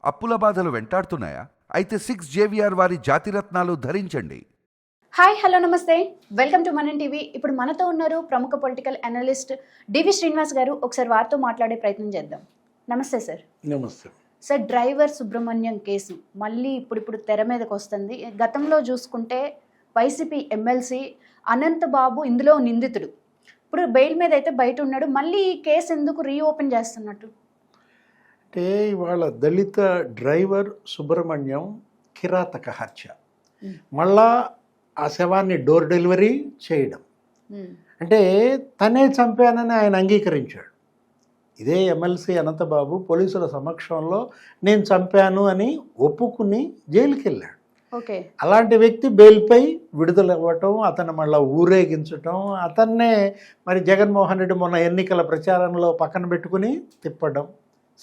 అప్పుల బాధలు వెంటాడుతున్నాయా? అయితే 6 JVR వారి జాతిరత్నాలు ధరించండి. హాయ్ హలో నమస్తే, వెల్కమ్ టు మనన్ టీవీ. ఇప్పుడు మనతో ఉన్నారు ప్రముఖ పొలిటికల్ అనలిస్ట్ డివి శ్రీనివాస్ గారు. ఒకసారి వారితో మాట్లాడే ప్రయత్నం చేద్దాం. నమస్తే సార్. నమస్తే సార్, డ్రైవర్ సుబ్రహ్మణ్యం కేసు మళ్ళీ ఇప్పుడు తెర మీదకి వస్తుంది. గతంలో చూసుకుంటే వైసీపీ ఎమ్మెల్సీ అనంతబాబు ఇందులో నిందితుడు. ఇప్పుడు బెయిల్ మీద అయితే బయట ఉన్నాడు. మళ్ళీ ఈ కేసు ఎందుకు రీఓపెన్ చేస్తున్నట్టు? అంటే ఇవాళ దళిత డ్రైవర్ సుబ్రహ్మణ్యం కిరాతక హత్య, మళ్ళా ఆ శవాన్ని డోర్ డెలివరీ చేయడం, అంటే తనే చంపానని ఆయన అంగీకరించాడు. ఇదే ఎమ్మెల్సీ అనంతబాబు పోలీసుల సమక్షంలో నేను చంపాను అని ఒప్పుకుని జైలుకి వెళ్ళాడు. ఓకే, అలాంటి వ్యక్తి బెయిల్పై విడుదల ఇవ్వటం, అతను మళ్ళీ ఊరేగించటం, అతన్నే మరి జగన్మోహన్ రెడ్డి మొన్న ఎన్నికల ప్రచారంలో పక్కన పెట్టుకుని తిప్పడం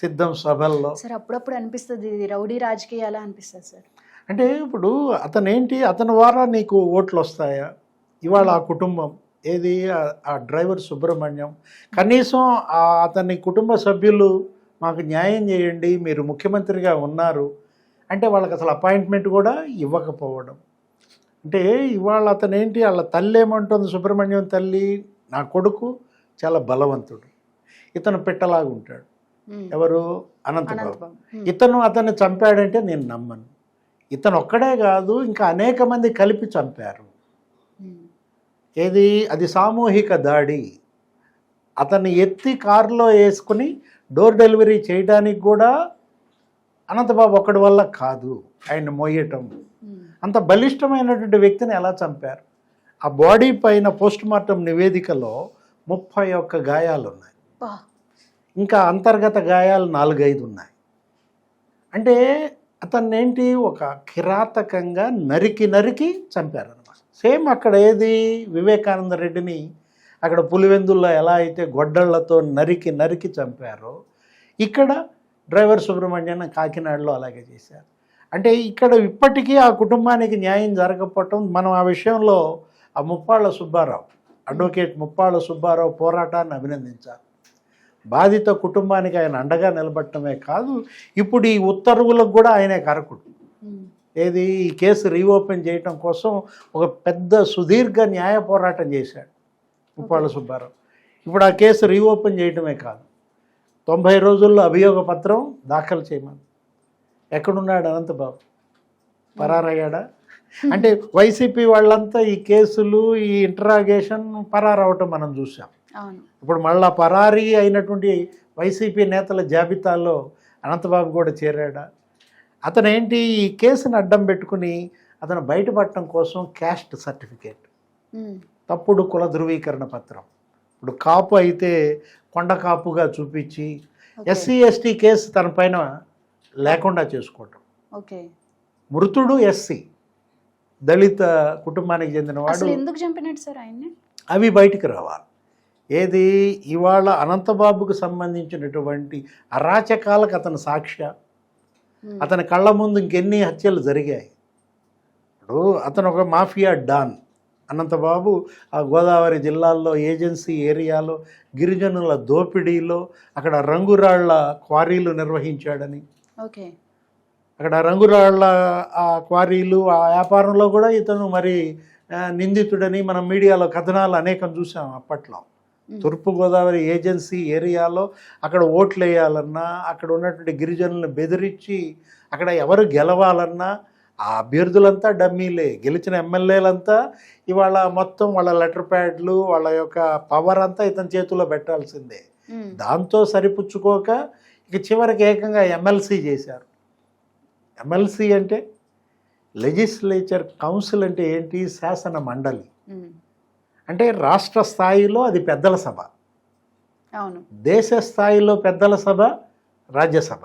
సిద్ధం సభల్లో. సార్, అప్పుడప్పుడు అనిపిస్తుంది ఇది రౌడీ రాజకీయాలా అనిపిస్తుంది సార్. అంటే ఇప్పుడు అతనేంటి, అతని ద్వారా నీకు ఓట్లు వస్తాయా? ఇవాళ ఆ కుటుంబం ఏది, ఆ డ్రైవర్ సుబ్రహ్మణ్యం కనీసం అతని కుటుంబ సభ్యులు మాకు న్యాయం చేయండి, మీరు ముఖ్యమంత్రిగా ఉన్నారు అంటే వాళ్ళకి అసలు అపాయింట్మెంట్ కూడా ఇవ్వకపోవడం. అంటే ఇవాళ అతనేంటి, వాళ్ళ తల్లి ఏమంటుంది, సుబ్రహ్మణ్యం తల్లి, నా కొడుకు చాలా బలవంతుడు, ఇతను పెట్టలాగా ఉంటాడు. ఎవరు? అనంతబాబు. ఇతను అతన్ని చంపాడంటే నేను నమ్మను. ఇతను ఒక్కడే కాదు, ఇంకా అనేక మంది కలిపి చంపారు. ఏది, అది సామూహిక దాడి. అతన్ని ఎత్తి కారులో వేసుకుని డోర్ డెలివరీ చేయడానికి కూడా అనంతబాబు ఒక్కడి వల్ల కాదు, ఆయన మోయటం. అంత బలిష్టమైనటువంటి వ్యక్తిని ఎలా చంపారు? ఆ బాడీ పైన పోస్ట్ మార్టం నివేదికలో 31 గాయాలు ఉన్నాయి, ఇంకా అంతర్గత గాయాలు 4-5 ఉన్నాయి. అంటే అతన్ని ఏంటి, ఒక కిరాతకంగా నరికి చంపారనమాట. సేమ్ అక్కడ ఏది, వివేకానంద రెడ్డిని అక్కడ పులివెందుల్లో ఎలా అయితే గొడ్డళ్లతో నరికి చంపారో, ఇక్కడ డ్రైవర్ సుబ్రహ్మణ్యాన్ని కాకినాడలో అలాగే చేశారు. అంటే ఇక్కడ ఇప్పటికీ ఆ కుటుంబానికి న్యాయం జరగకపోవటం, మనం ఆ విషయంలో ఆ ముప్పాళ్ళ సుబ్బారావు, అడ్వకేట్ ముప్పాళ్ళ సుబ్బారావు పోరాటాన్ని అభినందించాలి. బాధిత కుటుంబానికి ఆయన అండగా నిలబడటమే కాదు, ఇప్పుడు ఈ ఉత్తర్వులకు కూడా ఆయనే కారకుడు. ఏది, ఈ కేసు రీఓపెన్ చేయటం కోసం ఒక పెద్ద సుదీర్ఘ న్యాయ పోరాటం చేశాడు ముప్పాళ్ళ సుబ్బారావు. ఇప్పుడు ఆ కేసు రీఓపెన్ చేయటమే కాదు, 90 రోజుల్లో అభియోగ పత్రం దాఖలు చేయమని. ఎక్కడున్నాడు అనంతబాబు? పరారయ్యాడా? అంటే వైసీపీ వాళ్ళంతా ఈ కేసులు, ఈ ఇంటరాగేషన్ పరారవటం మనం చూసాం. ఇప్పుడు మళ్ళా పరారీ అయినటువంటి వైసీపీ నేతల జాబితాలో అనంతబాబు కూడా చేరాడా? అతను ఏంటి, ఈ కేసును అడ్డం పెట్టుకుని అతను బయటపడటం కోసం క్యాస్ట్ సర్టిఫికేట్, తప్పుడు కుల ధృవీకరణ పత్రం, ఇప్పుడు కాపు అయితే కొండ కాపుగా చూపించి SC/ST కేసు తన పైన లేకుండా చేసుకోవటం. మృతుడు SC, దళిత కుటుంబానికి చెందినవాడు. ఎందుకు చంపినట్టు సార్ ఆయన్ని? అవి బయటికి రావాలి. ఏది, ఇవాళ అనంతబాబుకు సంబంధించినటువంటి అరాచకాలకు అతను సాక్ష్య. అతని కళ్ళ ముందు ఇంకెన్ని హత్యలు జరిగాయి. ఇప్పుడు అతను ఒక మాఫియా డాన్. అనంతబాబు ఆ గోదావరి జిల్లాల్లో ఏజెన్సీ ఏరియాలో గిరిజనుల దోపిడీలో అక్కడ రంగురాళ్ల క్వారీలు నిర్వహించాడని, అక్కడ రంగురాళ్ల ఆ క్వారీలు, ఆ వ్యాపారంలో కూడా ఇతను మరి నిందితుడని మనం మీడియాలో కథనాలు అనేకం చూసాం అప్పట్లో. తూర్పుగోదావరి ఏజెన్సీ ఏరియాలో అక్కడ ఓట్లు వేయాలన్నా, అక్కడ ఉన్నటువంటి గిరిజనులను బెదిరించి అక్కడ ఎవరు గెలవాలన్నా ఆ అభ్యర్థులంతా డమ్మీలే. గెలిచిన ఎమ్మెల్యేలంతా ఇవాళ మొత్తం వాళ్ళ లెటర్ ప్యాడ్లు, వాళ్ళ యొక్క పవర్ అంతా ఇతని చేతిలో పెట్టాల్సిందే. దాంతో సరిపుచ్చుకోక ఇక చివరికి ఏకంగా ఎమ్మెల్సీ చేశారు. ఎమ్మెల్సీ అంటే లెజిస్లేచర్ కౌన్సిల్ అంటే ఏంటి, శాసన మండలి. అంటే రాష్ట్ర స్థాయిలో అది పెద్దల సభ, దేశ స్థాయిలో పెద్దల సభ రాజ్యసభ,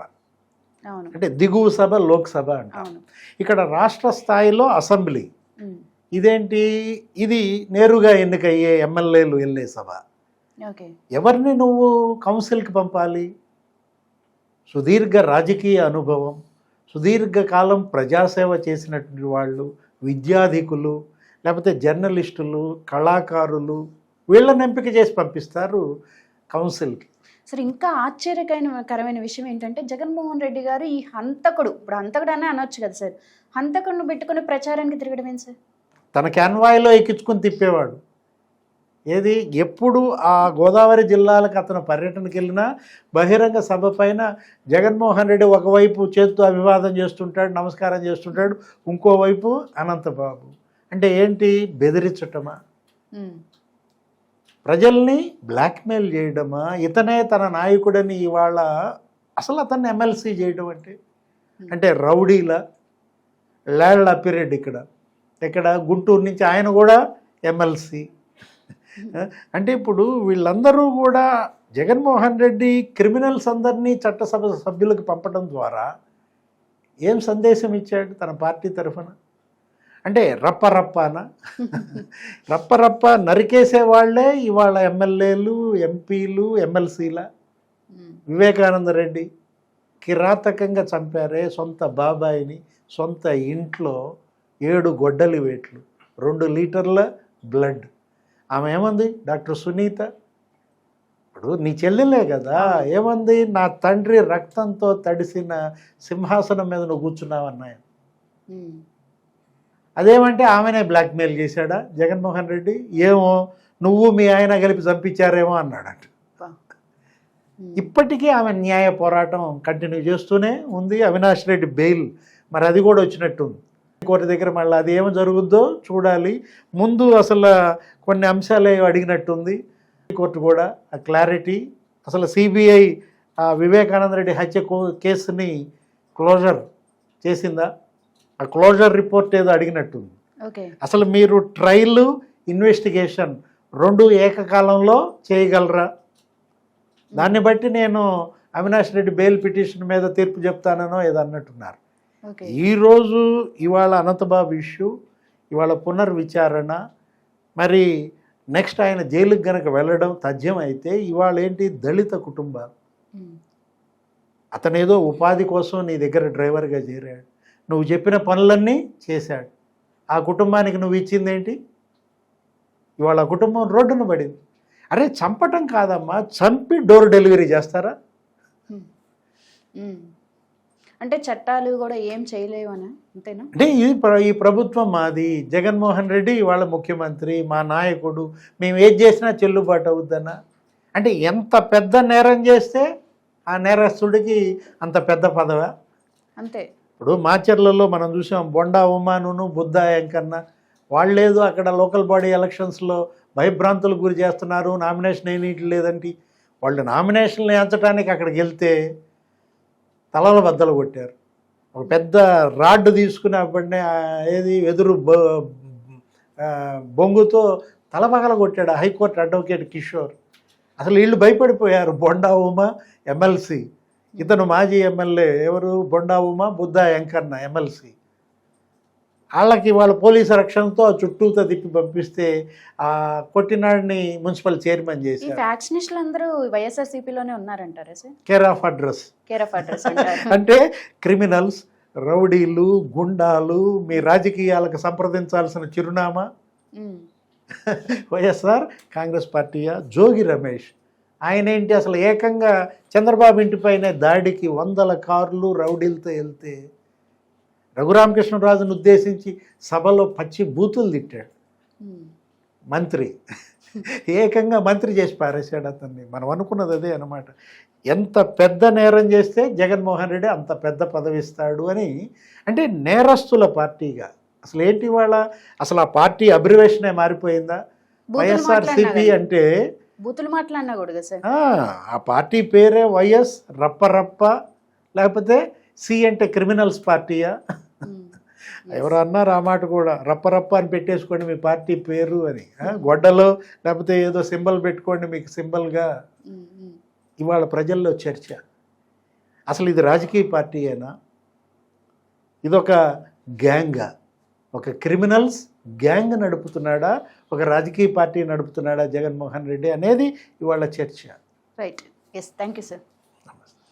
అంటే దిగువ సభ లోక్సభ అంటారు. ఇక్కడ రాష్ట్ర స్థాయిలో అసెంబ్లీ. ఇదేంటి, ఇది నేరుగా ఎన్నికయ్యే ఎమ్మెల్యేలు వెళ్ళే సభ. ఎవరిని నువ్వు కౌన్సిల్కి పంపాలి? సుదీర్ఘ రాజకీయ అనుభవం, సుదీర్ఘకాలం ప్రజాసేవ చేసినటువంటి వాళ్ళు, విద్యాధికులు, లేకపోతే జర్నలిస్టులు, కళాకారులు, వీళ్ళని ఎంపిక చేసి పంపిస్తారు కౌన్సిల్కి. సరే, ఇంకా ఆశ్చర్యకరమైన విషయం ఏంటంటే జగన్మోహన్ రెడ్డి గారు ఈ హంతకుడు, ఇప్పుడు హంతకుడు అనే అనొచ్చు కదా సార్, హంతకుడిని పెట్టుకుని ప్రచారానికి తిరగడం ఏంటి సార్? తన క్యాన్వాయ్లో ఎక్కించుకొని తిప్పేవాడు. ఏది ఎప్పుడు ఆ గోదావరి జిల్లాలకు అతను పర్యటనకి వెళ్ళినా బహిరంగ సభ పైన జగన్మోహన్ రెడ్డి ఒకవైపు చేత్తో అభివాదం చేస్తుంటాడు, నమస్కారం చేస్తుంటాడు, ఇంకోవైపు అనంతబాబు. అంటే ఏంటి, బెదిరించటమా, ప్రజల్ని బ్లాక్మెయిల్ చేయడమా, ఇతనే తన నాయకుడని ఇవాళ అసలు అతన్ని ఎమ్మెల్సీ చేయడం అంటే రౌడీల లేళ్ల అప్పిరెడ్డి ఇక్కడ గుంటూరు నుంచి ఆయన కూడా ఎమ్మెల్సీ. అంటే ఇప్పుడు వీళ్ళందరూ కూడా జగన్మోహన్ రెడ్డి క్రిమినల్స్ అందరినీ చట్టసభ సభ్యులకు పంపడం ద్వారా ఏం సందేశం ఇచ్చాడు తన పార్టీ తరఫున? అంటే రప్పరప్పన రప్పరప్ప నరికేసే వాళ్ళే ఇవాళ ఎమ్మెల్యేలు, ఎంపీలు, ఎమ్మెల్సీల. వివేకానంద రెడ్డి కిరాతకంగా చంపారే సొంత బాబాయిని, సొంత ఇంట్లో 7 గొడ్డలి వేట్లు, 2 లీటర్ల బ్లడ్. ఆమె ఏమంది, డాక్టర్ సునీత, ఇప్పుడు నీ చెల్లెలే కదా, ఏమంది, నా తండ్రి రక్తంతో తడిసిన సింహాసనం మీద నువ్వు కూర్చున్నావన్నాయి. అదేమంటే ఆమెనే బ్లాక్మెయిల్ చేశాడా జగన్మోహన్ రెడ్డి? ఏమో నువ్వు మీ ఆయన కలిపి చంపించారేమో అన్నాడట. ఇప్పటికీ ఆమె న్యాయ పోరాటం కంటిన్యూ చేస్తూనే ఉంది. అవినాష్ రెడ్డి బెయిల్ మరి అది కూడా వచ్చినట్టుంది కోర్టు దగ్గర. మళ్ళీ అది ఏమో జరుగుద్దో చూడాలి. ముందు అసలు కొన్ని అంశాలే అడిగినట్టుంది కోర్టు కూడా, ఆ క్లారిటీ. అసలు సిబిఐ వివేకానంద రెడ్డి హత్య కేసుని క్లోజర్ చేసిందా, ఆ క్లోజర్ రిపోర్ట్ ఏదో అడిగినట్టుంది. అసలు మీరు ట్రయల్, ఇన్వెస్టిగేషన్ 2 ఏకకాలంలో చేయగలరా? దాన్ని బట్టి నేను అవినాష్ రెడ్డి బెయిల్ పిటిషన్ మీద తీర్పు చెప్తానో ఏదో అన్నట్టున్నారు. ఈరోజు ఇవాళ అనంతబాబు ఇష్యూ, ఇవాళ పునర్విచారణ, మరి నెక్స్ట్ ఆయన జైలుకి గనక వెళ్ళడం తథ్యం అయితే ఇవాళ ఏంటి, దళిత కుటుంబాలు. అతనేదో ఉపాధి కోసం నీ దగ్గర డ్రైవర్గా చేరాడు, నువ్వు చెప్పిన పనులన్నీ చేశాడు. ఆ కుటుంబానికి నువ్వు ఇచ్చిందేంటి? ఇవాళ ఆ కుటుంబం రోడ్డున పడింది. అరే చంపటం కాదమ్మా, చంపి డోర్ డెలివరీ చేస్తారా? అంటే చట్టాలు కూడా ఏం చేయలేవనా, అంతేనా? అంటే ఈ ప్రభుత్వం మాది, జగన్మోహన్ రెడ్డి ఇవాళ ముఖ్యమంత్రి, మా నాయకుడు, మేము ఏది చేసినా చెల్లుబాటు అవుద్దన్నా? అంటే ఎంత పెద్ద నేరం చేస్తే ఆ నేరస్తుడికి అంత పెద్ద పదవా? అంతే. ఇప్పుడు మాచర్లలో మనం చూసాం, బొండా ఉమాను, బుద్ధా వెంకన్న, వాళ్ళేదో అక్కడ లోకల్ బాడీ ఎలక్షన్స్లో భయభ్రాంతులకు గురి చేస్తున్నారు, నామినేషన్ ఏమీ లేదంటే వాళ్ళు నామినేషన్లు ఎంచడానికి అక్కడికి వెళ్తే తలల బద్దలు కొట్టారు. ఒక పెద్ద రాడ్డు తీసుకుని అప్పటినే ఏది ఎదురు బొంగుతో తలపగల కొట్టాడు హైకోర్టు అడ్వకేట్ కిషోర్. అసలు వీళ్ళు భయపడిపోయారు. బొండా ఉమా ఎమ్మెల్సీ, ఇతను మాజీ ఎమ్మెల్యే ఎవరు, బొండా ఉమా, బుద్ధా వెంకన్న ఎమ్మెల్సీ. వాళ్ళకి వాళ్ళ పోలీసు రక్షణతో చుట్టూతో తిప్పి పంపిస్తే ఆ కొట్టినాడిని మున్సిపల్ చైర్మన్ చేసి. ఫ్యాక్షనిస్టులు అందరూ వైఎస్ఆర్సీపీలోనే ఉన్నారంటారా సార్? కేర్ ఆఫ్ అడ్రస్ అంటే క్రిమినల్స్, రౌడీలు, గుండాలు. మీ రాజకీయాలకు సంప్రదించాల్సిన చిరునామా వైఎస్ఆర్ కాంగ్రెస్ పార్టీయా? జోగి రమేష్ ఆయన ఏంటి, అసలు ఏకంగా చంద్రబాబు ఇంటిపైనే దాడికి 100 కార్లు రౌడీలతో వెళ్తే రఘురామకృష్ణరాజును ఉద్దేశించి సభలో పచ్చి బూతులు తిట్టాడు మంత్రి. ఏకంగా మంత్రి చేసి పారేశాడు అతన్ని. మనం అనుకున్నది అదే అనమాట. ఎంత పెద్ద నేరం చేస్తే జగన్మోహన్ రెడ్డి అంత పెద్ద పదవి ఇస్తాడు అని. అంటే నేరస్తుల పార్టీగా అసలు ఏంటి వాళ్ళ, అసలు ఆ పార్టీ అబ్రివేషనే మారిపోయిందా? వైఎస్ఆర్సీపీ అంటే బూతులు మాట్లాడినా కూడా సార్, ఆ పార్టీ పేరే వైఎస్ రప్పరప్ప, లేకపోతే సి అంటే క్రిమినల్స్ పార్టీయా? ఎవరు అన్నారు ఆ మాట కూడా, రప్పరప్ప అని పెట్టేసుకోండి మీ పార్టీ పేరు అని. గొడ్డలో లేకపోతే ఏదో సింబల్ పెట్టుకోండి మీకు సింబల్గా. ఇవాళ ప్రజల్లో చర్చ, అసలు ఇది రాజకీయ పార్టీయేనా, ఇదొక గ్యాంగా, ఒక క్రిమినల్స్ గ్యాంగ్ నడుపుతున్నాడా, ఒక రాజకీయ పార్టీ నడుపుతున్నాడా జగన్మోహన్ రెడ్డి అనేది ఇవాళ చర్చ. Right. Yes, thank you sir.